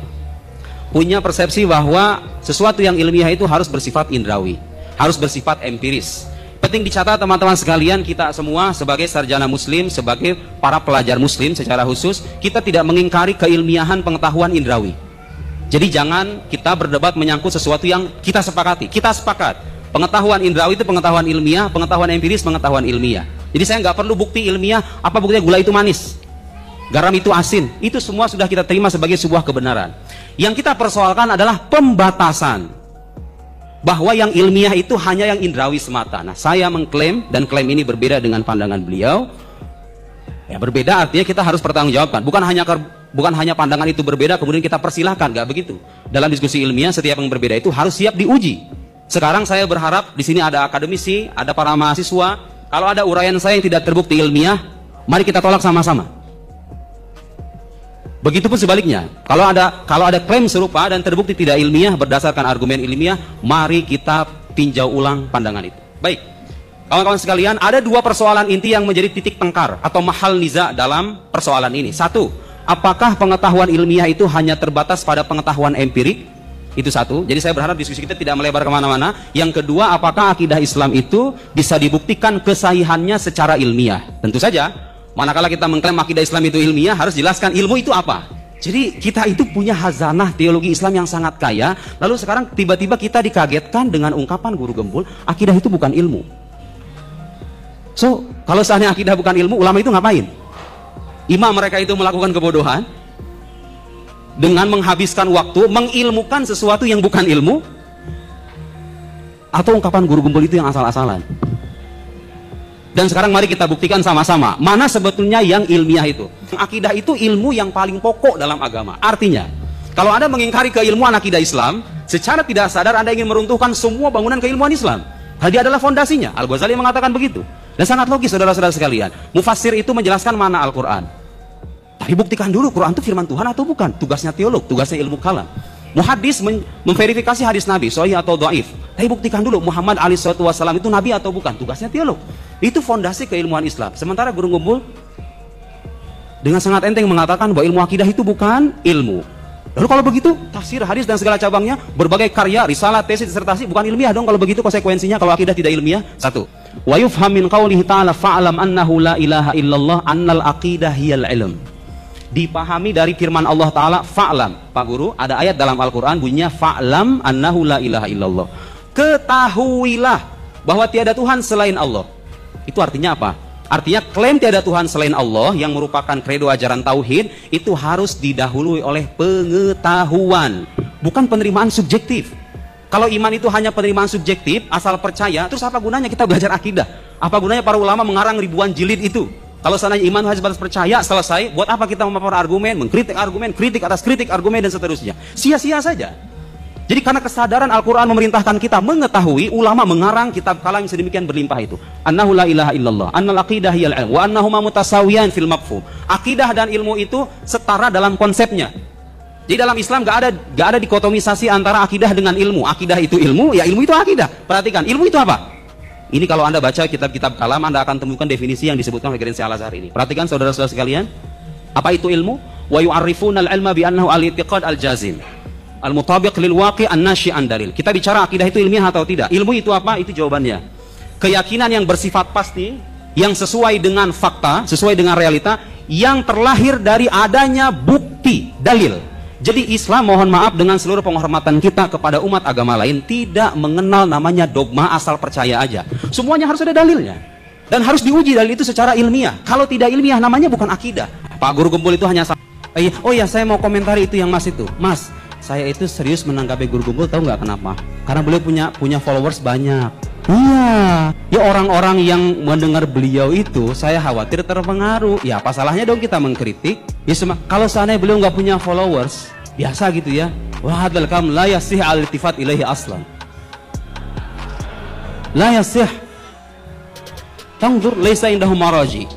punya persepsi bahwa sesuatu yang ilmiah itu harus bersifat indrawi, harus bersifat empiris. Penting dicatat teman-teman sekalian, kita semua sebagai sarjana muslim, sebagai para pelajar muslim secara khusus, kita tidak mengingkari keilmiahan pengetahuan indrawi. Jadi jangan kita berdebat menyangkut sesuatu yang kita sepakati. Kita sepakat pengetahuan indrawi itu pengetahuan ilmiah, pengetahuan empiris pengetahuan ilmiah. Jadi saya nggak perlu bukti ilmiah, apa buktinya gula itu manis, garam itu asin, itu semua sudah kita terima sebagai sebuah kebenaran. Yang kita persoalkan adalah pembatasan, bahwa yang ilmiah itu hanya yang indrawi semata. Nah, saya mengklaim, dan klaim ini berbeda dengan pandangan beliau. Ya, berbeda artinya kita harus pertanggungjawabkan. Bukan hanya pandangan itu berbeda kemudian kita persilahkan, nggak begitu. Dalam diskusi ilmiah setiap yang berbeda itu harus siap diuji. Sekarang saya berharap di sini ada akademisi, ada para mahasiswa. Kalau ada uraian saya yang tidak terbukti ilmiah, mari kita tolak sama-sama. Begitupun sebaliknya, kalau ada klaim serupa dan terbukti tidak ilmiah berdasarkan argumen ilmiah, mari kita tinjau ulang pandangan itu. Baik, kawan-kawan sekalian, ada dua persoalan inti yang menjadi titik tengkar atau mahal niza dalam persoalan ini. Satu, apakah pengetahuan ilmiah itu hanya terbatas pada pengetahuan empirik? Itu satu. Jadi saya berharap diskusi kita tidak melebar kemana-mana. Yang kedua, apakah akidah Islam itu bisa dibuktikan kesahihannya secara ilmiah? Tentu saja, manakala kita mengklaim akidah Islam itu ilmiah, harus jelaskan ilmu itu apa. Jadi kita itu punya hazanah teologi Islam yang sangat kaya. Lalu sekarang tiba-tiba kita dikagetkan dengan ungkapan Guru Gembul, akidah itu bukan ilmu. So, kalau seandainya akidah bukan ilmu, ulama itu ngapain? Imam mereka itu melakukan kebodohan dengan menghabiskan waktu mengilmukan sesuatu yang bukan ilmu, atau ungkapan Guru Gembul itu yang asal-asalan. Dan sekarang mari kita buktikan sama-sama mana sebetulnya yang ilmiah itu. Akidah itu ilmu yang paling pokok dalam agama. Artinya, kalau Anda mengingkari keilmuan akidah Islam, secara tidak sadar Anda ingin meruntuhkan semua bangunan keilmuan Islam. Hal adalah fondasinya. Al-Ghazali mengatakan begitu. Dan sangat logis saudara-saudara sekalian. Mufassir itu menjelaskan mana Al-Quran. Tapi buktikan dulu Quran itu firman Tuhan atau bukan. Tugasnya teolog, tugasnya ilmu kalam. Muhaddis memverifikasi hadis Nabi, sahih atau dhaif. Tapi buktikan dulu Muhammad SAW itu Nabi atau bukan. Tugasnya teolog. Itu fondasi keilmuan Islam. Sementara Guru Gembul dengan sangat enteng mengatakan bahwa ilmu akidah itu bukan ilmu. Lalu kalau begitu, tafsir, hadis dan segala cabangnya, berbagai karya, risalah, tesis, disertasi, bukan ilmiah dong kalau begitu konsekuensinya kalau akidah tidak ilmiah. Satu, wa yufham min qawlihi ta'ala fa'alam annahu la ilaha illallah annal aqidah hiyal ilm. Dipahami dari firman Allah Ta'ala, fa'lam. Pak Guru, ada ayat dalam Al-Quran bunyinya fa'lam annahu la ilaha illallah. Ketahuilah bahwa tiada Tuhan selain Allah. Itu artinya apa? Artinya klaim tiada Tuhan selain Allah yang merupakan kredo ajaran tauhid itu harus didahului oleh pengetahuan, bukan penerimaan subjektif. Kalau iman itu hanya penerimaan subjektif, asal percaya, terus apa gunanya kita belajar akidah? Apa gunanya para ulama mengarang ribuan jilid itu? Kalau seandainya iman hanya sebatas percaya, selesai, buat apa kita memaparkan argumen, mengkritik argumen, kritik atas kritik argumen dan seterusnya? Sia-sia saja. Jadi karena kesadaran Al-Quran memerintahkan kita mengetahui, ulama mengarang kitab kalam yang sedemikian berlimpah itu. Annahu la ilaha illallah, annal aqidah hiyal ilm, wa annahuma mutasawiyan fil mafhum. Akidah dan ilmu itu setara dalam konsepnya. Jadi dalam Islam gak ada dikotomisasi antara akidah dengan ilmu. Akidah itu ilmu, ya ilmu itu akidah. Perhatikan, ilmu itu apa? Ini kalau Anda baca kitab-kitab kalam, Anda akan temukan definisi yang disebutkan oleh Ghairsi Al-Azhar ini. Perhatikan saudara-saudara sekalian, apa itu ilmu? Wa yu'arrifuna al-ilma bi annahu al-i'tiqad al-jazim, al-mutabiq lil waqi' an-nashi' an dalil. Kita bicara akidah itu ilmiah atau tidak? Ilmu itu apa? Itu jawabannya. Keyakinan yang bersifat pasti, yang sesuai dengan fakta, sesuai dengan realita, yang terlahir dari adanya bukti, dalil. Jadi Islam, mohon maaf dengan seluruh penghormatan kita kepada umat agama lain, tidak mengenal namanya dogma asal percaya aja. Semuanya harus ada dalilnya. Dan harus diuji dalil itu secara ilmiah. Kalau tidak ilmiah namanya bukan akidah. Pak Guru Gembul itu hanya oh iya saya mau komentari itu yang Mas itu. Mas, saya itu serius menanggapi Guru Gembul, tahu nggak kenapa? Karena beliau punya followers banyak. Iya, ya orang-orang yang mendengar beliau itu saya khawatir terpengaruh. Ya apa salahnya dong kita mengkritik? Ya kalau seandainya beliau nggak punya followers, biasa gitu ya. Wa hadzal kalam la yasih al-iltifat ilaihi aslan. La yasih. Tanzur laysa indahu maraji.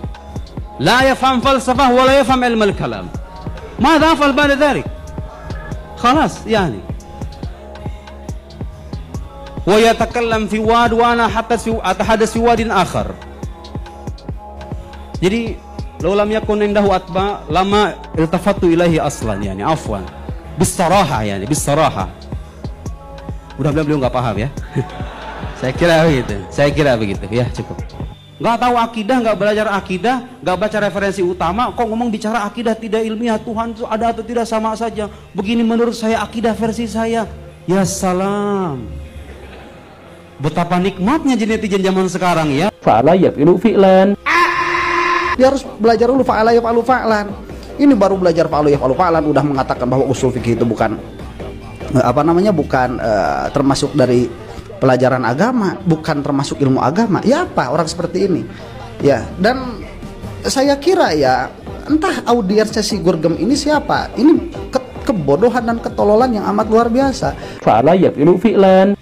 La yafham falsafah wa la yafham ilm al-kalam. Madza afal ba'da dhalik? Khalas yani. Wa yatakallam fi wad wa ana hatta atahadas fi wadin akhar. Jadi law lam yakun indahu atba lama iltafatu ilaihi aslan yani afwan. Bisaraha yani bisaraha. Mudah-mudahan beliau nggak paham ya. Saya kira begitu ya, cukup. Nggak tahu akidah, nggak belajar akidah, nggak baca referensi utama, kok ngomong bicara akidah tidak ilmiah, Tuhan itu ada atau tidak sama saja. Begini menurut saya akidah versi saya. Ya salam. Betapa nikmatnya netizen zaman sekarang ya. Fa'ala yafilu fi'lan. Dia harus belajar dulu fa'ala yaf'alu fa'lan. Ini baru belajar fa'ala yaf'alu fa'lan udah mengatakan bahwa usul fikih itu bukan bukan termasuk dari pelajaran agama, bukan termasuk ilmu agama. Ya apa orang seperti ini? Ya, dan saya kira ya entah audiensnya si Gurgem ini siapa. Ini kebodohan dan ketololan yang amat luar biasa. Fa'ala yafilu fi'lan.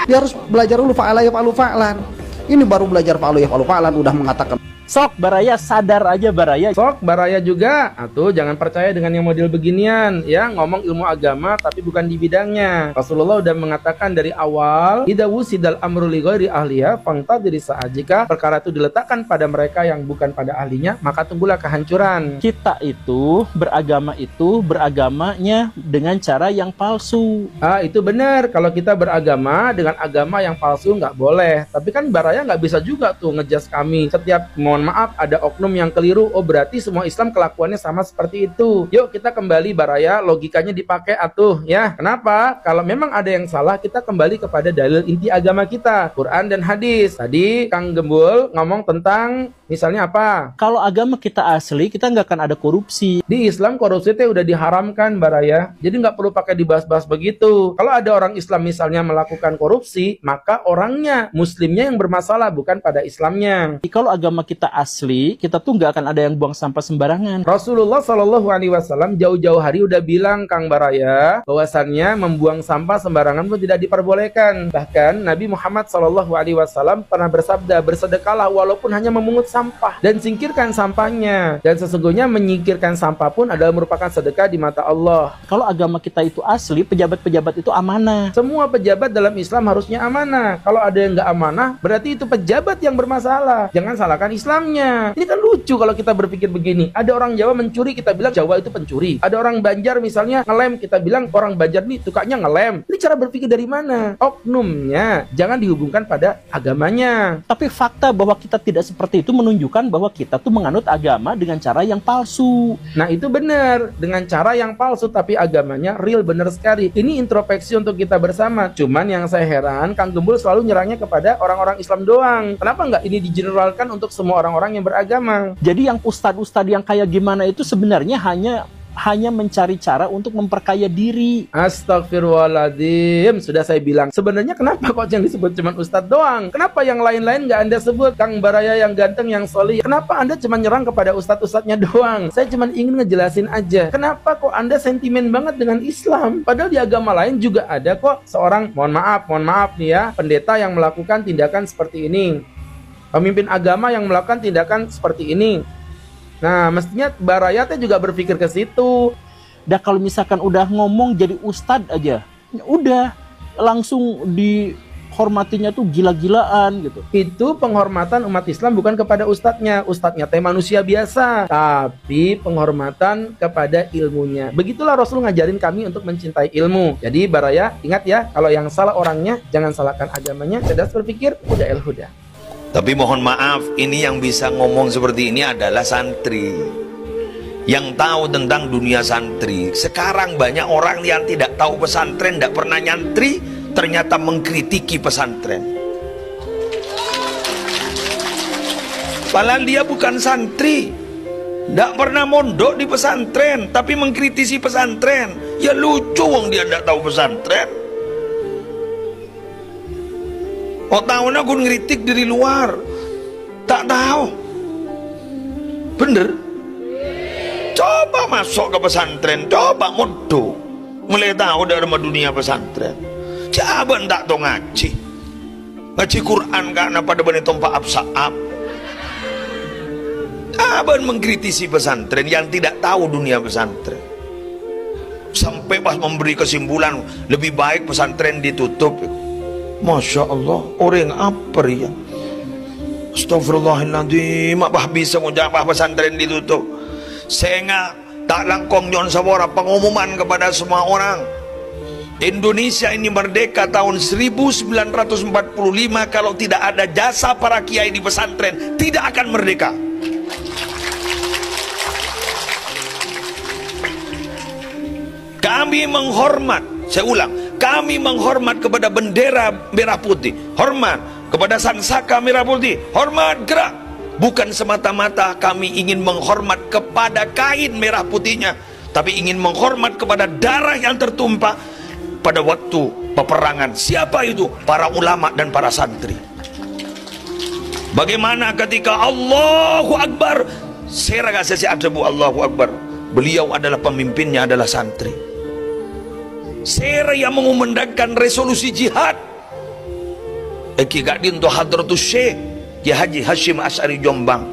Dia harus belajar dulu fa'ala yaf'alu fa'lan. Ini baru belajar fa'ala yaf'alu fa'lan udah mengatakan. Sok Baraya, sadar aja Baraya. Sok Baraya juga. Atuh jangan percaya dengan yang model beginian ya, ngomong ilmu agama tapi bukan di bidangnya. Rasulullah udah mengatakan dari awal, idza wusidal amru li ghairi ahliha fantadiri saat. Jika perkara itu diletakkan pada mereka yang bukan pada ahlinya, maka tunggulah kehancuran. Kita itu beragamanya dengan cara yang palsu. Ah, itu benar. Kalau kita beragama dengan agama yang palsu nggak boleh. Tapi kan Baraya nggak bisa juga tuh ngejudge kami. Setiap mohon maaf ada oknum yang keliru, oh berarti semua Islam kelakuannya sama seperti itu. Yuk kita kembali Baraya, logikanya dipakai atuh ya. Kenapa? Kalau memang ada yang salah, kita kembali kepada dalil inti agama kita, Quran dan hadis. Tadi Kang Gembul ngomong tentang misalnya apa? Kalau agama kita asli, kita nggak akan ada korupsi. Di Islam korupsi itu udah diharamkan Baraya, jadi nggak perlu pakai dibahas-bahas begitu. Kalau ada orang Islam misalnya melakukan korupsi, maka orangnya, muslimnya yang bermasalah, bukan pada Islamnya. Kalau agama kita asli, kita tuh nggak akan ada yang buang sampah sembarangan. Rasulullah Shallallahu Alaihi Wasallam jauh-jauh hari udah bilang Kang Baraya, bahwasannya membuang sampah sembarangan pun tidak diperbolehkan. Bahkan Nabi Muhammad Shallallahu Alaihi Wasallam pernah bersabda, bersedekahlah walaupun hanya memungut sampah dan singkirkan sampahnya. Dan sesungguhnya menyingkirkan sampah pun adalah merupakan sedekah di mata Allah. Kalau agama kita itu asli, pejabat-pejabat itu amanah. Semua pejabat dalam Islam harusnya amanah. Kalau ada yang nggak amanah, berarti itu pejabat yang bermasalah. Jangan salahkan Islamnya. Ini kan lucu kalau kita berpikir begini. Ada orang Jawa mencuri, kita bilang Jawa itu pencuri. Ada orang Banjar misalnya ngelem, kita bilang orang Banjar nih tukangnya ngelem. Ini cara berpikir dari mana? Oknumnya. Jangan dihubungkan pada agamanya. Tapi fakta bahwa kita tidak seperti itu menunjukkan bahwa kita tuh menganut agama dengan cara yang palsu. Nah itu benar. Dengan cara yang palsu tapi agamanya real, benar sekali. Ini introspeksi untuk kita bersama. Cuman yang saya heran, Kang Gembul selalu nyerangnya kepada orang-orang Islam doang. Kenapa nggak ini digeneralkan untuk semua orang-orang yang beragama? Jadi yang ustadz-ustadz yang kayak gimana itu sebenarnya hanya mencari cara untuk memperkaya diri. Astagfirullahaladzim. Sudah saya bilang, sebenarnya kenapa kok yang disebut cuma ustadz doang? Kenapa yang lain-lain nggak Anda sebut? Kang Baraya yang ganteng, yang solih. Kenapa Anda cuma nyerang kepada ustadz-ustadznya doang? Saya cuma ingin ngejelasin aja. Kenapa kok Anda sentimen banget dengan Islam? Padahal di agama lain juga ada kok seorang, mohon maaf nih ya, pendeta yang melakukan tindakan seperti ini. Pemimpin agama yang melakukan tindakan seperti ini. Nah, mestinya Barayatnya juga berpikir ke situ. Dan kalau misalkan udah ngomong jadi ustadz aja, udah langsung dihormatinya tuh gila-gilaan gitu. Itu penghormatan umat Islam bukan kepada ustadznya. Ustadznya teh manusia biasa, tapi penghormatan kepada ilmunya. Begitulah Rasul ngajarin kami untuk mencintai ilmu. Jadi Baraya, ingat ya, kalau yang salah orangnya, jangan salahkan agamanya. Cerdas berpikir, udah el-huda. Tapi mohon maaf, ini yang bisa ngomong seperti ini adalah santri yang tahu tentang dunia santri. Sekarang banyak orang yang tidak tahu pesantren, tidak pernah nyantri, ternyata mengkritiki pesantren. Padahal dia bukan santri, tidak pernah mondok di pesantren, tapi mengkritisi pesantren. Ya lucu wong dia tidak tahu pesantren. Oh tahu aku ngeritik dari luar, tak tahu. Bener? Coba masuk ke pesantren, coba modo, mulai tahu dari dunia pesantren. Coba tak tahu ngaji Quran karena pada benih tompak absaab. Coba mengkritisi pesantren yang tidak tahu dunia pesantren. Sampai pas memberi kesimpulan lebih baik pesantren ditutup. Masya Allah, orang apa ya? Astagfirullahaladzim, apa bisa ngucap pesantren ditutup? Sehingga tak langkong nyon sabora pengumuman kepada semua orang. Indonesia ini merdeka tahun 1945. Kalau tidak ada jasa para kiai di pesantren, tidak akan merdeka. Kami menghormat, saya ulang, kami menghormat kepada bendera merah putih, hormat kepada sangsaka merah putih, hormat gerak. Bukan semata-mata kami ingin menghormat kepada kain merah putihnya, tapi ingin menghormat kepada darah yang tertumpah pada waktu peperangan. Siapa itu? Para ulama dan para santri. Bagaimana ketika Allahu Akbar, saya rasa Abu Allahu Akbar, beliau adalah pemimpinnya, adalah santri. Saya yang mengumandangkan resolusi jihad. Eki gadin to hadratus Syekh Kiai Haji Hashim Asy'ari Jombang,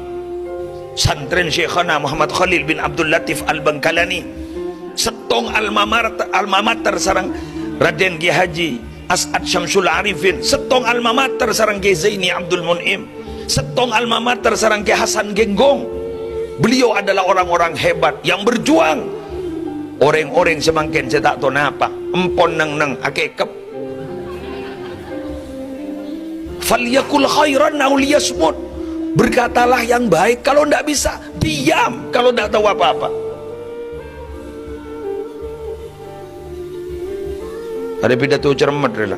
santren Syekhana Muhammad Khalil bin Abdul Latif Al-Bangkalani, setong alma mater sarang Raden Kiai Haji As'ad Syamsul Arifin, setong alma mater sarang Kiai Zaini Abdul Mun'im, setong alma mater sarang Kiai Hasan Genggong. Beliau adalah orang-orang hebat yang berjuang. Orang-orang semangkin saya tak tahu apa, empon neng akekep. Falyakul khairan aw liyasmut. Berkatalah yang baik, kalau tidak bisa diam, kalau tidak tahu apa-apa. Ada pidato cermat rela.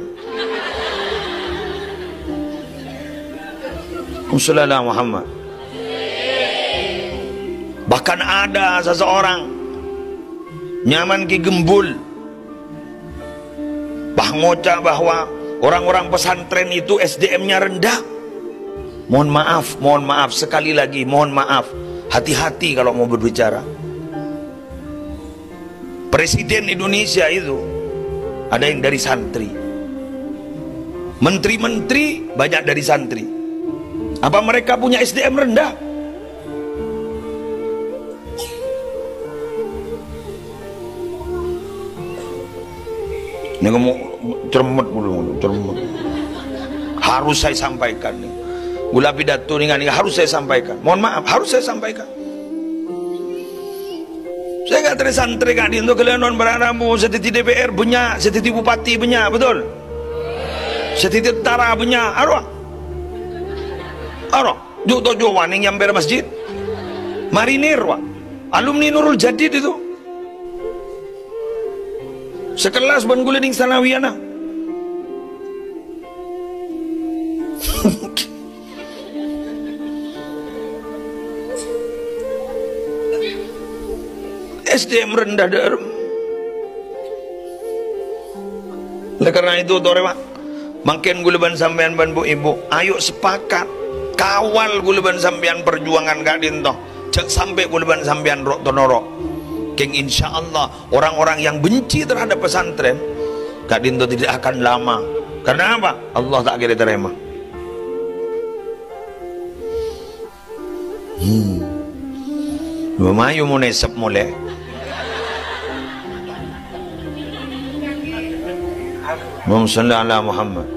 Sallallahu Muhammad. Bahkan ada seseorang nyaman ki gembul ngocah bahwa orang-orang pesantren itu SDM-nya rendah. Mohon maaf sekali lagi, mohon maaf, hati-hati kalau mau berbicara. Presiden Indonesia itu ada yang dari santri, menteri-menteri banyak dari santri. Apa mereka punya SDM rendah? Ini kamu cermet mulu, cermet. Harus saya sampaikan nih. Gula pidato nih harus saya sampaikan. Mohon maaf, harus saya sampaikan. Saya nggak tersantri kan di untuk kalian non beranamu setiti DPR punya, setiti bupati punya, betul? Setiti tentara punya, arwah. Juk tojo waning yang masjid. Marinir wah. Alumni Nurul Jadid itu. Sekelas ban gulening Sanawiyana. SDM rendah der. Oleh karena itu torewa, makin guleban sampean ban bu ibu, ayo sepakat kawal guleban sampean perjuangan gak dinto, cek sampai guleban sampean rok tonoro. Keng insya Allah orang-orang yang benci terhadap pesantren gak dinto tidak akan lama. Karena apa? Allah tak kira terima. Lumayu mau nesep mulai. Muhammad Muhammad.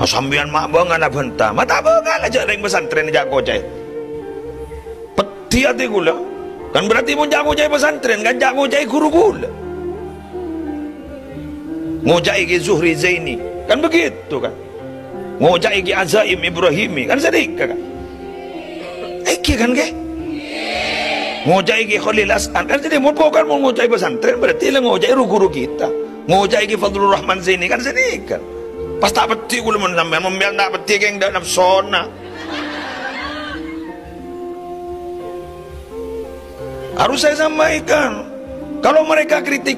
Sambian mak bangan apa entah. Mata bangan aja ring pesantren jago cai. Peti hati gula. Kan berarti mau jago cai pesantren kan jago cai guru gula. Ngojai ke Zuhri Zaini kan begitu kan. Ngojai ke Azaim Ibrahimi kan sedikit kan. Eki kan ke? Ngojai ke Khalil As'ad kan jadi mau bukan mau ngojai pesantren berarti lah ngojai guru kita. Ngojai ke Fadlur Rahman Zaini kan sedikit. Pas tak peti gue lemen sampean membiar tak peti yang dak nafsona. Harus saya sampaikan. Kalau mereka kritik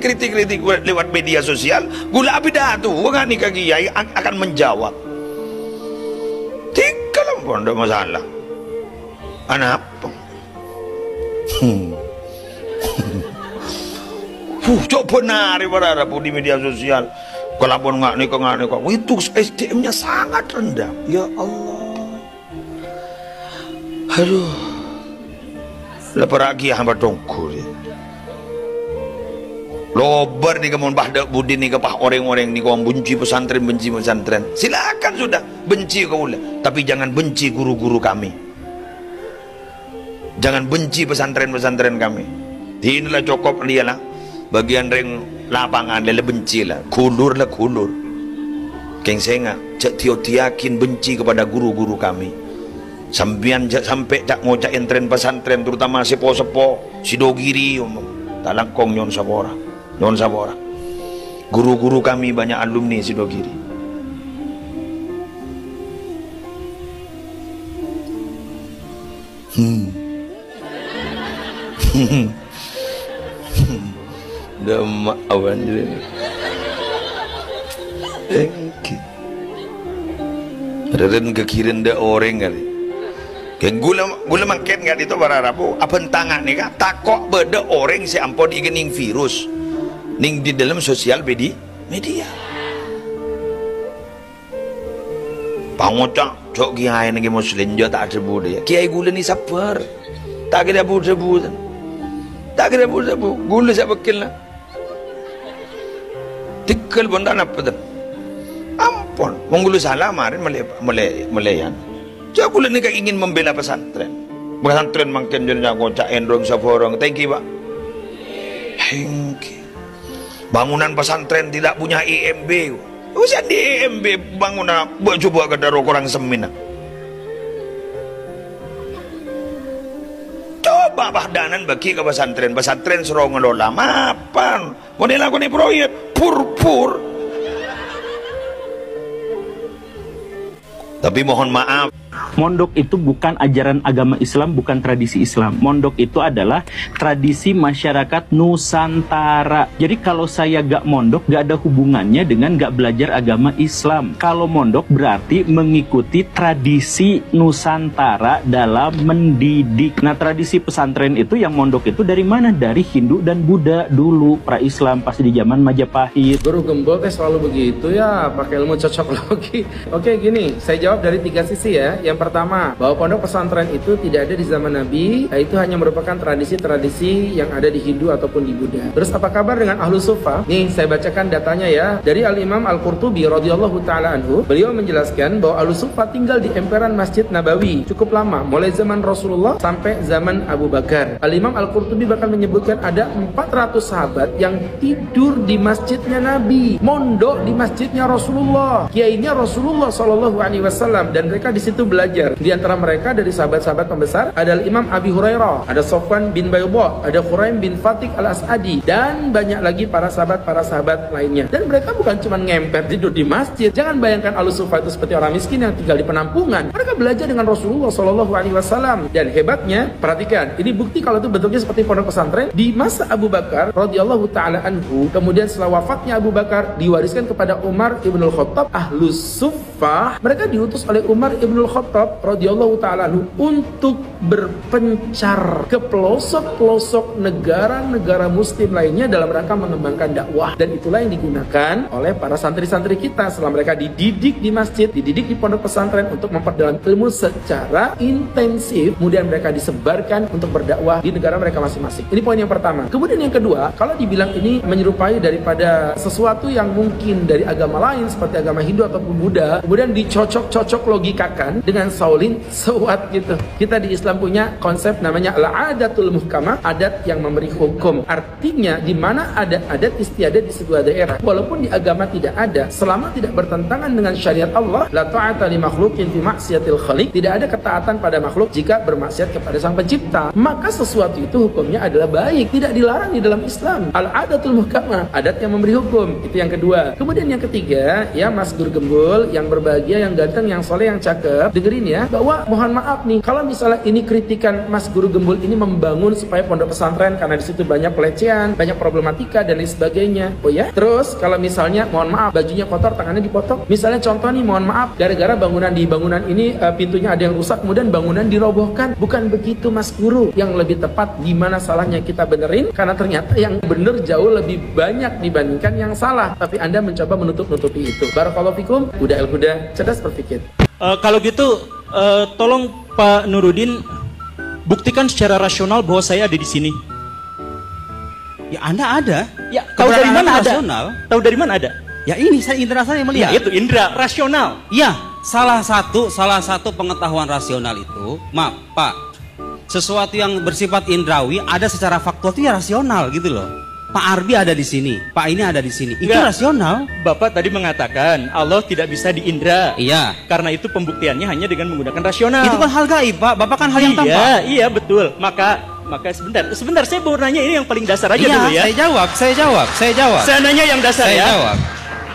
lewat media sosial, gula bidatu, enggak nih kiai akan menjawab. Tinggal pun ada masalah. Anak apa? Coba nari pada di media sosial. Kalau pun nggak nikah, itu SDM-nya sangat rendah. Ya Allah. Aduh. Lepas lagi hamba dongkur. Lobar nih kamu bahdak budi nih kepah orang-orang nih kamu benci pesantren. Silakan sudah benci kau lah. Tapi jangan benci guru-guru kami. Jangan benci pesantren kami. Inilah cukup dia lah. Bagian ring lapangan dia benci lah. Kulur. Keng senga cak tiakin benci kepada guru-guru kami. Sampai cak ngocak entren pesantren terutama sepo si dogiri talangkong nyon sabora. Guru-guru kami banyak alumni Sidogiri. Demak awan dia. Reden kekirin da orang kali. Gula mangket nggak itu bararapu. Apa tangan nih kak? Takok beda orang si ampun digening virus. Ning di dalam sosial media. Pangocak cok kiai nagi muslim jo tak ada budaya. Kiai gula ni sabar. Tak kira budaya. Gula siapa bekil lah. Tikal bondan apa tu? Ampun, menggulu salah marin melayan. Cak gula ni kan ingin membela pesantren. Pesantren makin jadi ngocak endrong saborong. Thank you, Pak. Thank you. Bangunan pesantren tidak punya IMB. Usah di IMB bangunan coba ke daro kurang semina. Coba bahdanan bagi ke pesantren serong ngelola mapan. Model aku nih proyek pur. Tapi mohon maaf, mondok itu bukan ajaran agama Islam, bukan tradisi Islam. Mondok itu adalah tradisi masyarakat Nusantara. Jadi kalau saya gak mondok, gak ada hubungannya dengan gak belajar agama Islam. Kalau mondok berarti mengikuti tradisi Nusantara dalam mendidik. Nah, tradisi pesantren itu yang mondok itu dari mana? Dari Hindu dan Buddha dulu, pra-Islam pas di zaman Majapahit. Guru Gembul selalu begitu ya, pakai ilmu cocokologi. Oke, gini, saya jawab dari 3 sisi ya. Yang pertama, bahwa pondok pesantren itu tidak ada di zaman Nabi, itu hanya merupakan tradisi-tradisi yang ada di Hindu ataupun di Buddha. Terus apa kabar dengan Ahlu Sufa? Nih, saya bacakan datanya ya. Dari Al-Imam Al-Qurtubi radhiyallahu taala anhu, beliau menjelaskan bahwa Ahlu Sufa tinggal di emperan Masjid Nabawi cukup lama, mulai zaman Rasulullah sampai zaman Abu Bakar. Al-Imam Al-Qurtubi bahkan menyebutkan ada 400 sahabat yang tidur di masjidnya Nabi, mondok di masjidnya Rasulullah, kiainya Rasulullah sallallahu alaihi wasallam, dan mereka di situ belajar. Di antara mereka dari sahabat-sahabat pembesar ada Imam Abi Hurairah, ada Sofwan bin Bayda, ada Khuraim bin Fatik al-As'adi, dan banyak lagi para sahabat lainnya. Dan mereka bukan cuma ngemper tidur di masjid. Jangan bayangkan Ahlu Sufa itu seperti orang miskin yang tinggal di penampungan. Mereka belajar dengan Rasulullah sallallahu alaihi wasallam. Dan hebatnya, perhatikan, ini bukti kalau itu bentuknya seperti pondok pesantren. Di masa Abu Bakar radhiyallahu taala anhu, kemudian setelah wafatnya Abu Bakar diwariskan kepada Umar ibnul Khattab. Ahlu Sufa mereka diutus oleh Umar ibnul Khattab radhiyallahu taala anhu untuk berpencar ke pelosok-pelosok negara-negara muslim lainnya dalam rangka mengembangkan dakwah. Dan itulah yang digunakan oleh para santri-santri kita setelah mereka dididik di masjid, dididik di pondok pesantren untuk memperdalam ilmu secara intensif. Kemudian mereka disebarkan untuk berdakwah di negara mereka masing-masing. Ini poin yang pertama. Kemudian yang kedua, kalau dibilang ini menyerupai daripada sesuatu yang mungkin dari agama lain seperti agama Hindu ataupun Buddha, kemudian dicocok-cocok logikakan dengan Shaolin, sewat gitu. Kita di Islam punya konsep namanya al-adatul muhkamah, adat yang memberi hukum. Artinya di mana ada adat istiadat di sebuah daerah, walaupun di agama tidak ada, selama tidak bertentangan dengan syariat Allah, la ta'ata li makhluqin fi maksiatil khaliq, tidak ada ketaatan pada makhluk jika bermaksiat kepada sang pencipta. Maka sesuatu itu hukumnya adalah baik, tidak dilarang di dalam Islam. Al-adatul muhkamah, adat yang memberi hukum. Itu yang kedua. Kemudian yang ketiga, ya Mas Guru Gembul yang berbahagia, yang ganteng, yang soleh, yang cakep, dengerin ya, bahwa mohon maaf nih, kalau misalnya ini kritikan Mas Guru Gembul ini membangun supaya pondok pesantren karena di situ banyak pelecehan, banyak problematika dan lain sebagainya. Oh ya, terus kalau misalnya mohon maaf bajunya kotor, tangannya dipotong. Misalnya contoh nih, mohon maaf, gara-gara bangunan ini pintunya ada yang rusak, kemudian bangunan dirobohkan. Bukan begitu Mas Guru. Yang lebih tepat di mana salahnya kita benerin, karena ternyata yang bener jauh lebih banyak dibandingkan yang salah. Tapi Anda mencoba menutup-nutupi itu. Barakallahu fikum. Udah El-Huda, cerdas berpikir. Kalau gitu, tolong Pak Nuruddin buktikan secara rasional bahwa saya ada di sini. Ya Anda ada. Ya, tahu dari mana ada? Rasional. Tahu dari mana ada? Ya ini saya indera saya melihat. Ya itu indera rasional. Ya, salah satu pengetahuan rasional itu, maaf Pak, sesuatu yang bersifat indrawi ada secara faktual itu ya rasional gitu loh. Pak Arbi ada di sini, Pak ini ada di sini. Itu rasional. Bapak tadi mengatakan Allah tidak bisa diindra. Iya. Karena itu pembuktiannya hanya dengan menggunakan rasional. Itu kan hal gaib, Pak. Bapak kan hal yang tampak. Iya, betul. Maka sebentar saya mau nanya ini yang paling dasar aja dulu ya. Saya jawab. Saya nanya yang dasar saya jawab.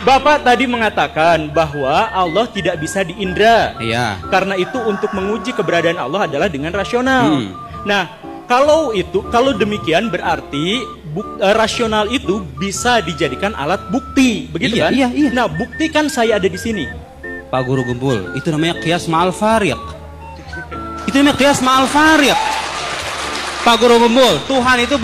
Bapak tadi mengatakan bahwa Allah tidak bisa diindra. Iya. Karena itu untuk menguji keberadaan Allah adalah dengan rasional. Nah, kalau demikian berarti rasional itu bisa dijadikan alat bukti, begitu kan? Iya. Nah, buktikan saya ada di sini. Pak Guru Gembul, itu namanya qiyas ma'al fariq. Itu namanya qiyas ma'al fariq. Pak Guru Gembul, Tuhan itu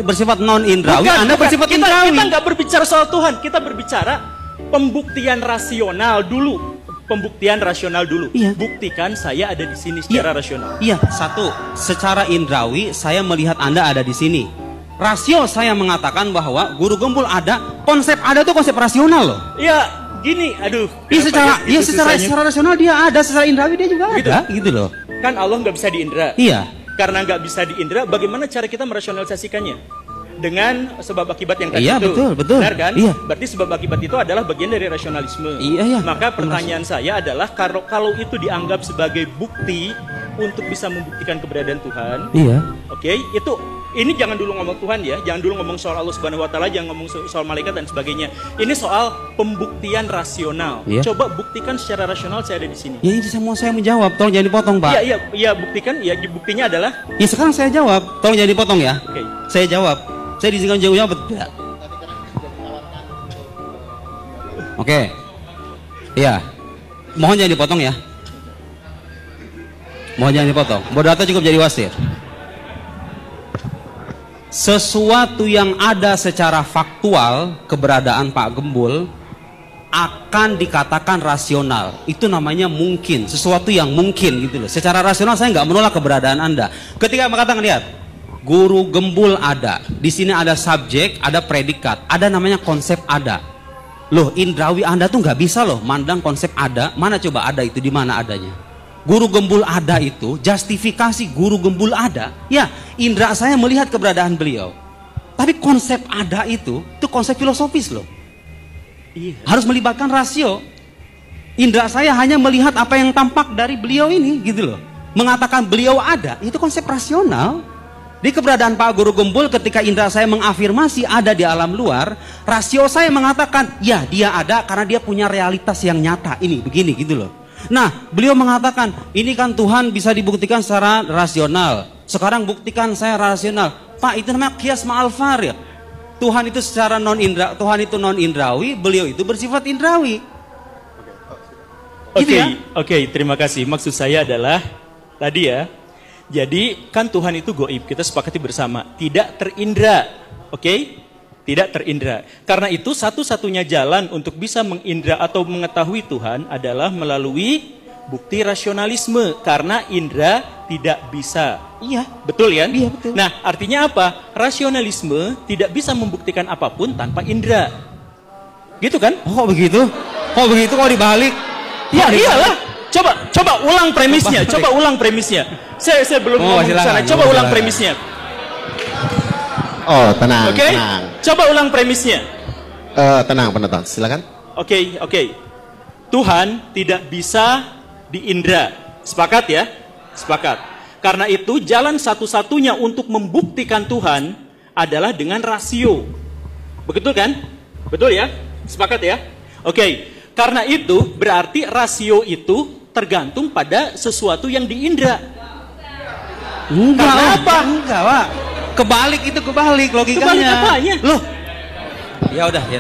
bersifat non indrawi, Anda bersifat indrawi. Kita nggak berbicara soal Tuhan, kita berbicara pembuktian rasional dulu. Iya. Buktikan saya ada di sini secara rasional. Iya, satu, secara indrawi saya melihat Anda ada di sini. Rasio saya mengatakan bahwa Guru Gembul ada, konsep ada itu konsep rasional loh. Ya, gini, aduh. Iya, secara rasional dia ada, secara indrawi dia juga ada, gitu loh. Kan Allah nggak bisa diindra. Iya. Karena nggak bisa diindra, bagaimana cara kita merasionalisasikannya? Dengan sebab akibat yang tadi iya, itu. Betul. Benar kan? Iya. Berarti sebab akibat itu adalah bagian dari rasionalisme. Iya. Maka pertanyaan saya adalah kalau itu dianggap sebagai bukti untuk bisa membuktikan keberadaan Tuhan. Iya. Oke, ini jangan dulu ngomong Tuhan ya, jangan dulu ngomong soal Allah Subhanahu wa taala, jangan ngomong soal malaikat dan sebagainya. Ini soal pembuktian rasional. Iya. Coba buktikan secara rasional saya ada di sini. Ya ini saya menjawab, tolong jangan dipotong, Pak. Iya, buktikan. Ya, buktinya adalah. Ya sekarang saya jawab, tolong jangan dipotong ya. Oke. Saya jawab. Saya diizinkan jawab betul. Oke. Iya. Mohon jangan dipotong ya. Mohon jangan dipotong. Moderator cukup jadi wasir. Sesuatu yang ada secara faktual, keberadaan Pak Gembul akan dikatakan rasional. Itu namanya mungkin, sesuatu yang mungkin gitu loh. Secara rasional saya nggak menolak keberadaan Anda. Ketika mengatakan, lihat, Guru Gembul ada, di sini ada subjek, ada predikat, ada namanya konsep ada. Loh, indrawi Anda tuh nggak bisa loh mandang konsep ada. Mana coba ada itu, di mana adanya? Guru Gembul ada itu, justifikasi Guru Gembul ada. Ya, indra saya melihat keberadaan beliau. Tapi konsep ada itu konsep filosofis loh. Iya. Harus melibatkan rasio. Indra saya hanya melihat apa yang tampak dari beliau ini, gitu loh. Mengatakan beliau ada, itu konsep rasional. Di keberadaan Pak Guru Gembul ketika indra saya mengafirmasi ada di alam luar, rasio saya mengatakan, ya dia ada karena dia punya realitas yang nyata, ini begini gitu loh. Nah, beliau mengatakan, ini kan Tuhan bisa dibuktikan secara rasional. Sekarang buktikan saya rasional. Pak, itu namanya qiyas ma'al fariq. Tuhan itu secara non-indra, Tuhan itu non-indrawi, beliau itu bersifat indrawi. Oke, terima kasih. Maksud saya adalah tadi ya. Jadi kan Tuhan itu goib, kita sepakati bersama, tidak terindra, oke? Tidak terindra. Karena itu satu-satunya jalan untuk bisa mengindra atau mengetahui Tuhan adalah melalui bukti rasionalisme, karena indra tidak bisa. Iya, betul ya? Iya, betul. Nah, artinya apa? Rasionalisme tidak bisa membuktikan apapun tanpa indra. Gitu kan? Oh, kok begitu? Kok dibalik? Ya, iyalah. Coba ulang premisnya. Coba ulang premisnya. Saya belum ngomong ke sana. Coba ulang premisnya. Oh, tenang. Oke. Coba ulang premisnya. Tenang, penonton. Silakan. Oke. Tuhan tidak bisa diindra. Sepakat ya? Sepakat. Karena itu jalan satu-satunya untuk membuktikan Tuhan adalah dengan rasio. Betul kan? Betul ya? Sepakat ya? Oke. Karena itu berarti rasio itu tergantung pada sesuatu yang diindra. Enggak, Karena apa? Enggak, Pak. Kebalik itu, kebalik logikanya. Kebalik apanya? Loh. Ya udah, ya.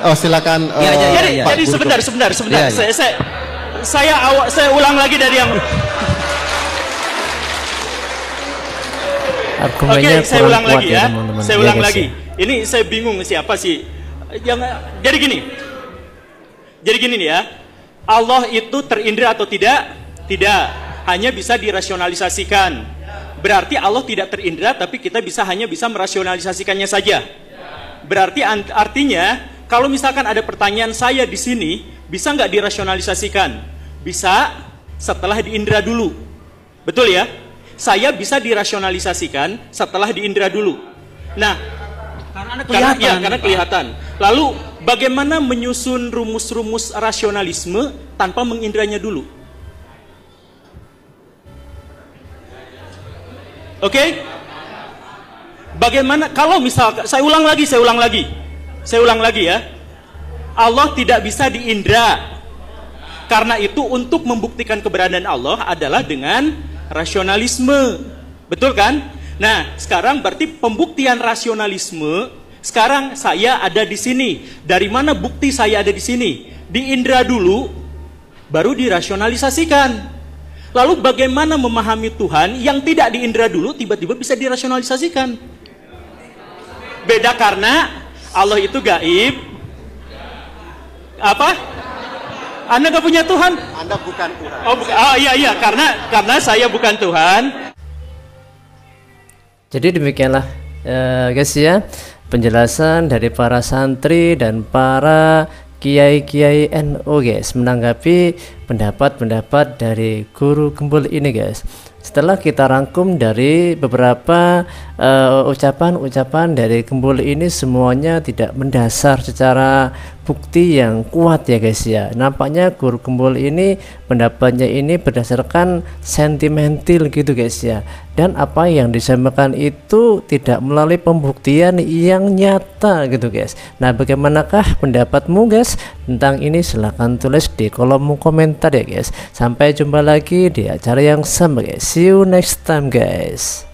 Oh, silakan. Jadi sebentar. Ya, ya. Saya ulang lagi dari yang Argumennya saya ulang kurang kuat lagi ya. teman-teman. Saya Iya, ulang guys, lagi. ya. Ini saya bingung siapa sih yang jadi gini. Jadi gini nih ya. Allah itu terindra atau tidak? Tidak. Hanya bisa dirasionalisasikan. Berarti Allah tidak terindra, tapi kita hanya bisa merasionalisasikannya saja. Berarti artinya kalau misalkan ada pertanyaan saya di sini, bisa nggak dirasionalisasikan? Bisa setelah diindra dulu. Betul ya? Saya bisa dirasionalisasikan setelah diindra dulu. Nah, karena kelihatan. Lalu bagaimana menyusun rumus-rumus rasionalisme tanpa mengindranya dulu? Oke? Bagaimana kalau misalkan saya ulang lagi ya. Allah tidak bisa diindra. Karena itu untuk membuktikan keberadaan Allah adalah dengan rasionalisme. Betul kan? Nah, sekarang berarti pembuktian rasionalisme. Sekarang saya ada di sini. Dari mana bukti saya ada di sini? Diindra dulu, baru dirasionalisasikan. Lalu bagaimana memahami Tuhan yang tidak diindra dulu tiba-tiba bisa dirasionalisasikan? Beda karena Allah itu gaib. Apa? Anda gak punya Tuhan? Anda bukan Tuhan. Oh iya, karena saya bukan Tuhan. Jadi demikianlah guys ya, penjelasan dari para santri dan para kiai-kiai NU guys menanggapi pendapat-pendapat dari guru gembul ini guys. Setelah kita rangkum dari beberapa ucapan-ucapan dari gembul ini, semuanya tidak mendasar secara bukti yang kuat ya guys ya. Nampaknya guru gembul ini pendapatnya ini berdasarkan sentimental gitu guys ya, dan apa yang disampaikan itu tidak melalui pembuktian yang nyata gitu guys. Nah, bagaimanakah pendapatmu guys tentang ini? Silahkan tulis di kolom komentar ya guys. Sampai jumpa lagi di acara yang sama guys. See you next time guys.